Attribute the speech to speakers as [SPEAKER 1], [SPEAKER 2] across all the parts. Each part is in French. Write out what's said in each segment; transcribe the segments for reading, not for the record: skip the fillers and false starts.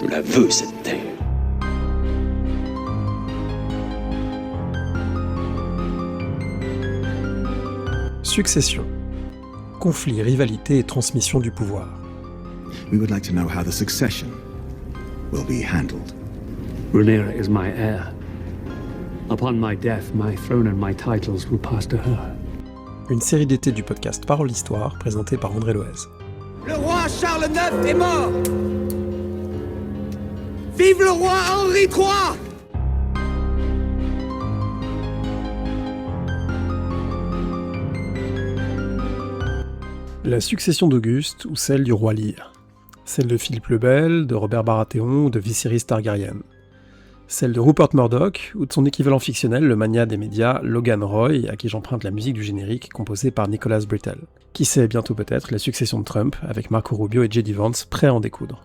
[SPEAKER 1] Je la veux, cette terre.
[SPEAKER 2] Succession. Conflit, rivalité et transmission du pouvoir.
[SPEAKER 3] We would like to know how the succession will be handled.
[SPEAKER 4] Rhaenyra is my heir. Upon my death, my throne and my titles will pass to her.
[SPEAKER 2] Une série d'été du podcast Parole d'Histoire, présentée par André Loez.
[SPEAKER 5] Le roi Charles IX est mort. Vive le roi Henri III!
[SPEAKER 2] La succession d'Auguste ou celle du roi Lear. Celle de Philippe le Bel, de Robert Baratheon ou de Viserys Targaryen. Celle de Rupert Murdoch ou de son équivalent fictionnel, le magnat des médias Logan Roy, à qui j'emprunte la musique du générique composée par Nicholas Britell. Qui sait bientôt peut-être la succession de Trump, avec Marco Rubio et J.D. Vance prêts à en découdre.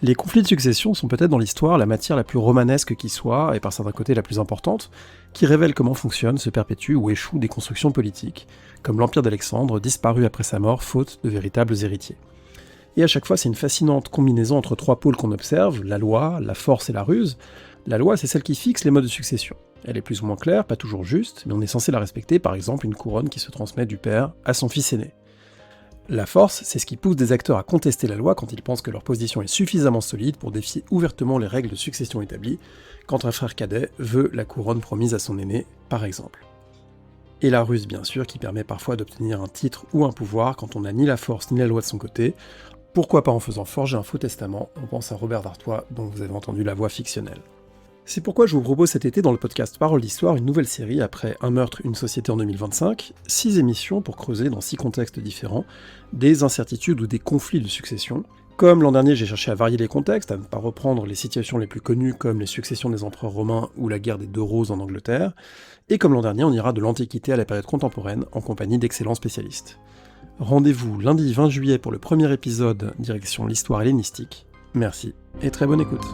[SPEAKER 2] Les conflits de succession sont peut-être dans l'histoire la matière la plus romanesque qui soit, et par certains côtés la plus importante, qui révèle comment fonctionnent, se perpétuent ou échouent des constructions politiques, comme l'Empire d'Alexandre, disparu après sa mort, faute de véritables héritiers. Et à chaque fois, c'est une fascinante combinaison entre trois pôles qu'on observe, la loi, la force et la ruse. La loi, c'est celle qui fixe les modes de succession. Elle est plus ou moins claire, pas toujours juste, mais on est censé la respecter, par exemple une couronne qui se transmet du père à son fils aîné. La force, c'est ce qui pousse des acteurs à contester la loi quand ils pensent que leur position est suffisamment solide pour défier ouvertement les règles de succession établies, quand un frère cadet veut la couronne promise à son aîné, par exemple. Et la ruse, bien sûr, qui permet parfois d'obtenir un titre ou un pouvoir quand on n'a ni la force ni la loi de son côté. Pourquoi pas en faisant forger un faux testament? On pense à Robert d'Artois, dont vous avez entendu la voix fictionnelle. C'est pourquoi je vous propose cet été dans le podcast Parole d'Histoire une nouvelle série après Un meurtre, une société en 2025, 6 émissions pour creuser dans 6 contextes différents des incertitudes ou des conflits de succession. Comme l'an dernier j'ai cherché à varier les contextes, à ne pas reprendre les situations les plus connues comme les successions des empereurs romains ou la guerre des deux roses en Angleterre, et comme l'an dernier on ira de l'Antiquité à la période contemporaine en compagnie d'excellents spécialistes. Rendez-vous lundi 20 juillet pour le premier épisode direction l'histoire hellénistique. Merci et très bonne écoute.